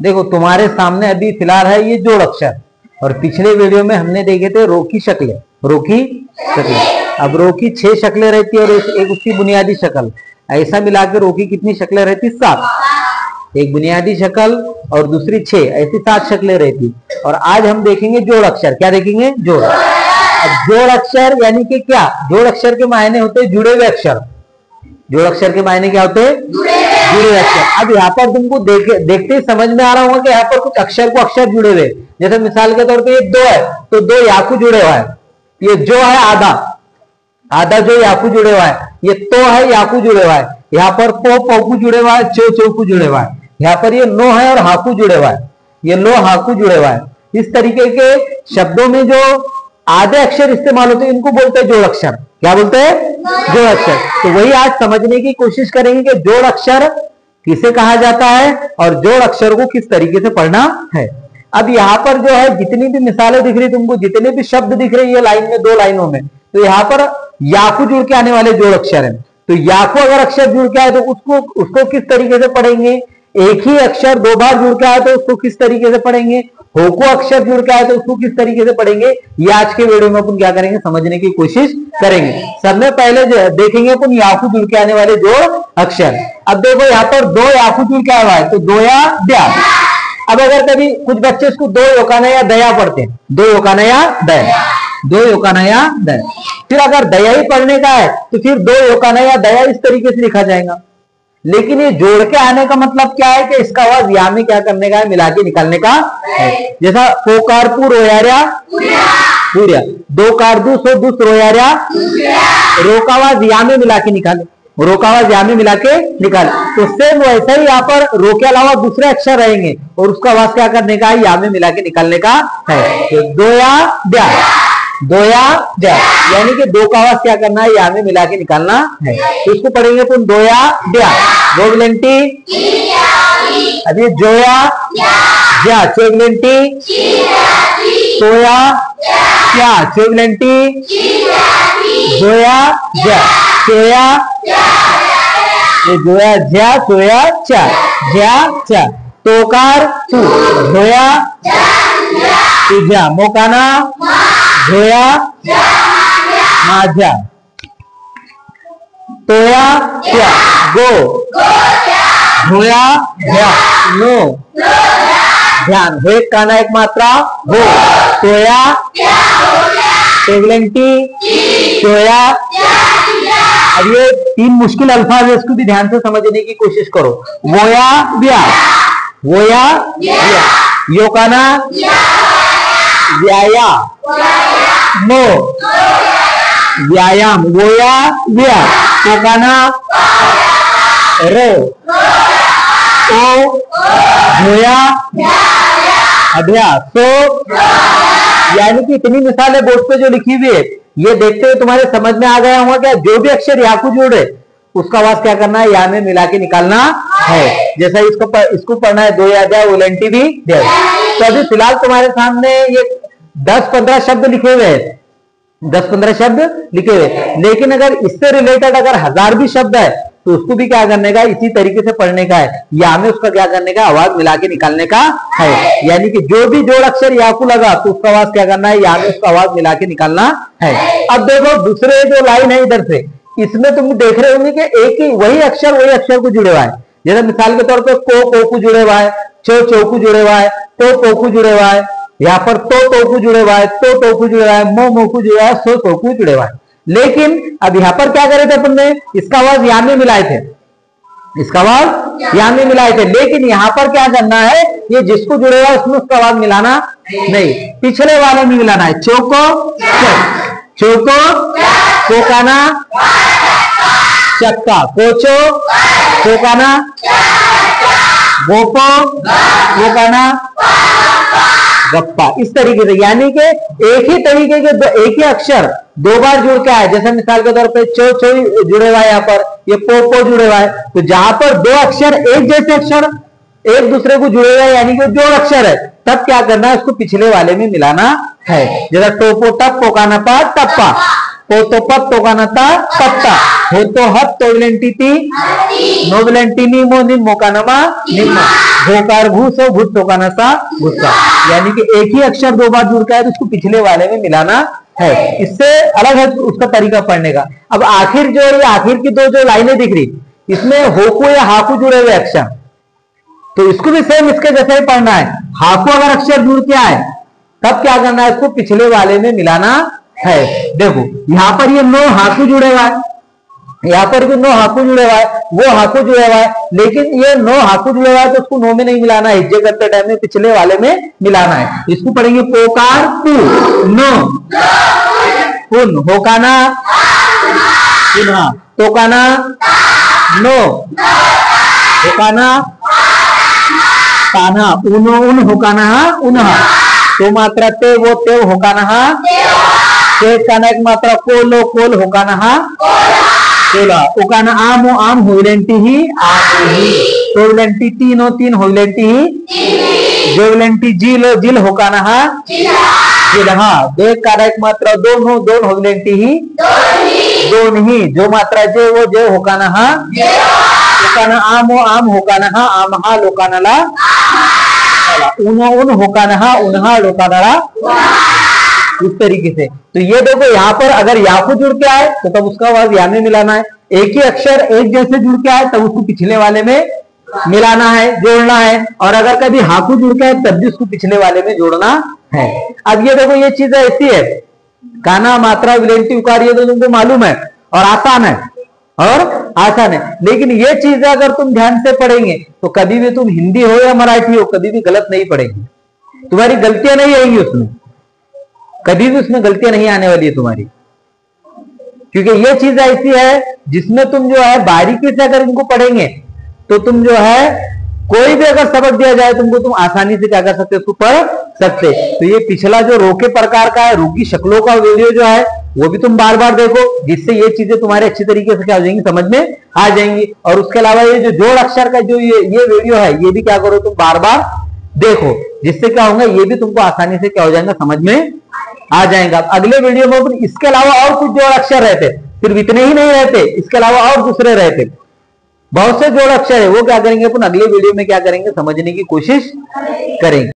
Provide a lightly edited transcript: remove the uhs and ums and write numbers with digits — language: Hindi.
देखो तुम्हारे सामने अभी फिलहाल है ये जोड़ अक्षर, और पिछले वीडियो में हमने देखे थे रो की शक्लें। रो की शक्लें, अब रो की 6 शक्लें रहती है और एक उसकी बुनियादी शक्ल। ऐसा मिला के रो की कितनी शक्लें रहती? 7। एक बुनियादी शक्ल और दूसरी 6, ऐसी 7 शक्लें रहती। और आज हम देखेंगे जोड़ अक्षर। क्या देखेंगे? जोड़। अब जोड़ अक्षर यानी कि क्या? जोड़ अक्षर के मायने होते हैं जुड़े हुए अक्षर। जोड़ अक्षर के मायने क्या होते हैं? जुड़े हुए अक्षर। अब यहाँ पर तुमको देखते ही समझ में आ रहा होगा कि यहाँ पर कुछ अक्षर को अक्षर जुड़े हुए। जैसे मिसाल के तौर पे ये 2 है तो 2 याकू जुड़े हुआ है। ये जो है आधा, आधा जो याकू जुड़े हुआ है। ये तो है याकू जुड़े हुआ है। यहाँ पर पोकू जुड़े हुआ है, चौकू जुड़े हुआ है। यहाँ पर ये नो है और हाकू जुड़े हुआ है। ये लो हाकू जुड़े हुआ है। इस तरीके के शब्दों में जो आधे अक्षर इस्तेमाल होते हैं इनको बोलते हैं जोड़ अक्षर। क्या बोलते हैं? जोड़ अक्षर। तो वही आज समझने की कोशिश करेंगे कि जोड़ अक्षर किसे कहा जाता है और जोड़ अक्षर को किस तरीके से पढ़ना है। अब यहाँ पर जो है जितनी भी मिसालें दिख रही तुमको, जितने भी शब्द दिख रहे हैं लाइन में, 2 लाइनों में, तो यहाँ पर याकू जुड़ के आने वाले जोड़ अक्षर है। तो याकू अगर अक्षर जुड़ के आए तो उसको किस तरीके से पढ़ेंगे? एक ही अक्षर 2 बार जुड़ के आए तो उसको किस तरीके से पढ़ेंगे? होको अक्षर जुड़ के आए तो उसको किस तरीके से पढ़ेंगे? ये आज के वीडियो में अपन क्या करेंगे? समझने की कोशिश करेंगे। सबसे पहले देखेंगे अपन याकू जुड़ के आने वाले जोड़ अक्षर। अब देखो यहाँ पर 2 याकू जुड़ के आया है तो 2 या दया। अब अगर कभी कुछ बच्चे इसको 2 योकाना या दया पढ़ते हैं, 2 योकाना या दया, 2 योकाना या दया। फिर अगर दया ही पढ़ने का है तो फिर 2 योकाना या दया इस तरीके से लिखा जाएगा। लेकिन ये जोड़ के आने का मतलब क्या है कि इसका आवाज या में क्या करने का है? मिला के निकालने का है। जैसा पोकारपू रोयार्या पूर्या, 2 कारदू सो दुस रोयार्या, रो का आवाज या में मिला के निकाले, रो का आवाज या में मिला के निकाले। तो सेम वैसा ही यहाँ पर रो के अलावा दूसरे अक्षर रहेंगे और उसका आवाज क्या करने का है? या में मिला के निकालने का है। तो 2 या द्या, 2 या द्या, यानी कि 2 का आवाज क्या करना है? या में मिला के निकालना है। तो इसको पढ़ेंगे अपन 2 या द्या। गोगलेंटी, अब ये जोया ज्या, चोगलेंटी सोया क्या, चोगलेंटी जोया ज्या, सोया ये जोया ज्या, सोया चा, ज्या चा। तोकार तू, जोया तुझ्या, मोकाना जोया माझ्या, तोया क्या, गो धोया ध्या, नो ध्यान, हो एक काना एक मात्रा हो, तोया टेगलेंटी तोया। अब ये 3 मुश्किल अल्फाज है, इसको भी ध्यान से समझने की कोशिश करो। वोया व्या, वोया व्या, योकाना व्याया, नो व्यायाम, वोया व्या, योकाना रो, ओ धोया अभ्यास। तो यानी कि इतनी मिसालें बोर्ड पे जो लिखी हुई है ये देखते हुए तुम्हारे समझ में आ गया होगा क्या? जो भी अक्षर याकू जोड़ है उसका आवाज क्या करना है? या में मिला के निकालना है। जैसा इसको पढ़ना है 2 या द्या, उलंटी भी द्या। तो अभी फिलहाल तुम्हारे सामने ये 10-15 शब्द लिखे हुए हैं, 10-15 शब्द लिखे हुए। लेकिन अगर इससे रिलेटेड अगर 1000 भी शब्द है तो उसको भी क्या करने का? इसी तरीके से पढ़ने का है। या में उसका क्या करने का? आवाज मिला के निकालने का है। यानी कि जो भी जोड़ अक्षर याकू लगा तो उसका आवाज क्या करना है? या में उसका आवाज मिला के निकालना है। अब देखो दूसरे जो लाइन है इधर से, इसमें तुम देख रहे होंगे कि एक ही वही अक्षर को जुड़े हुआ है। जैसे मिसाल के तौर पर कोकू जुड़े हुआ है, चौकू जुड़े हुआ है, पोकू जुड़े हुआ है, यहाँ पर तोकू जुड़े हुआ है, तोकू जुड़े हुआ है, मोकू जुड़े हुआ है, सोकू जुड़े हुआ है। लेकिन अब यहां पर क्या करे थे अपन ने? इसका आवाज या में मिलाए थे, इसका आवाज या में मिलाए थे। लेकिन यहां पर क्या करना है? ये जिसको जुड़ेगा उसमें उसका आवाज मिलाना नहीं, पिछले वाले में मिलाना है। चौको चौको, कोकाना चक्का, कोचो कोकाना, गोपो कोकाना गप्पा। इस तरीके से यानी कि एक ही तरीके के एक ही अक्षर 2 बार जुड़ के आए। जैसे मिसाल के तौर पे चो जुड़े हुआ है, यहाँ पर ये पो जुड़े हुआ है। तो जहां पर 2 अक्षर एक जैसे अक्षर एक दूसरे को जुड़े हुए यानी कि जोड़ अक्षर है, तब क्या करना है? उसको पिछले वाले में मिलाना है। जैसा टोपो टप पोकाना पा टप्पा, पोतो पप पोकाना ता पत्ता, हो तो हप तोगलेंटी ती नोगलेंटी नीमो निम्मो कानमा निम्मा, घोकार घूस और घुट टोकाना सा गुस्सा, यानी कि एक ही अक्षर दो बार जुड़ का है तो उसको पिछले वाले में मिलाना है। इससे अलग है उसका तरीका पढ़ने का। अब आखिर जो है, आखिर की दो जो लाइनें दिख रही, इसमें होकू या हाकू जुड़े हुए अक्षर, तो इसको भी सेम इसके जैसा ही पढ़ना है। हाकू अगर अक्षर जुड़ के आए तब क्या करना है, इसको पिछले वाले में मिलाना है। देखो यहां पर ये नो हाकू जुड़े हुआ है, यहाँ पर भी नो हाकू जुड़े हुआ है, वो हाकू जुड़े हुआ है, लेकिन ये नो हाकू जुड़े हुआ है तो उसको नो में नहीं मिलाना है, हिज्जे करते टाइम में पिछले वाले में मिलाना है। इसको पढ़ेंगे पोकार पू नो पुन, होकाना पुनः, टोकाना नो, होकाना ताना, उनो उन, होकाना उनः, तो मात्रा ते वो ते, होकाना ते, काना एक मात्रा कोलो कोल, होकाना कोला, उकाना आमो आम, होइलेंटी ही आमी, तोइलेंटी तीनो तीन, होइलेंटी ही जोइलेंटी जिल जिल, होकाना जिलहा, दे काना एक मात्रा दोन हो दोन, होइलेंटी ही दोन ही, जो मात्रा जे वो जे, होकाना उकाना आमो आम, होकाना आमहा, लोकाना ला उनो उन, होकाना उनहा, लोकाना ला, इस तरीके से। तो ये देखो यहाँ पर अगर याकू जुड़ के आए तो तब उसका आवाज या में मिलाना है, एक ही अक्षर एक जैसे जुड़ के आए तब उसको पिछले वाले में मिलाना है, जोड़ना है, और अगर कभी हाकू जुड़ के आए तब भी उसको पिछले वाले में जोड़ना है। अब ये देखो ये चीज ऐसी है, काना मात्रा विलेंटी उकार ये तो तुमको मालूम है और आसान है, लेकिन ये चीजें अगर तुम ध्यान से पढ़ेंगे तो कभी भी तुम हिंदी हो या मराठी हो कभी भी गलत नहीं पढ़ेंगे, तुम्हारी गलतियां नहीं आएंगी उसमें, कभी भी उसमें गलतियां नहीं आने वाली है तुम्हारी, क्योंकि ये चीज ऐसी है जिसमें तुम जो है बारीकी से अगर इनको पढ़ेंगे तो तुम जो है कोई भी अगर सबक दिया जाए तुमको, तुम आसानी से क्या कर सकते, उसको पढ़ सकते। तो ये पिछला जो रोके प्रकार का है, रोकी शक्लों का वीडियो जो है वो भी तुम बार बार देखो, जिससे ये चीजें तुम्हारे अच्छी तरीके से क्या हो जाएंगी, समझ में आ जाएंगी। और उसके अलावा ये जो जोड़ अक्षर का जो ये वीडियो है ये भी क्या करो तुम बार बार देखो, जिससे क्या होगा ये भी तुमको आसानी से क्या हो जाएगा, समझ में आ जाएगा। अगले वीडियो में इसके अलावा और कुछ जोड़ अक्षर रहते, सिर्फ इतने ही नहीं रहते, इसके अलावा और दूसरे रहते, बहुत से जोड़ अक्षर है, वो क्या करेंगे अपन अगले वीडियो में क्या करेंगे, समझने की कोशिश करेंगे।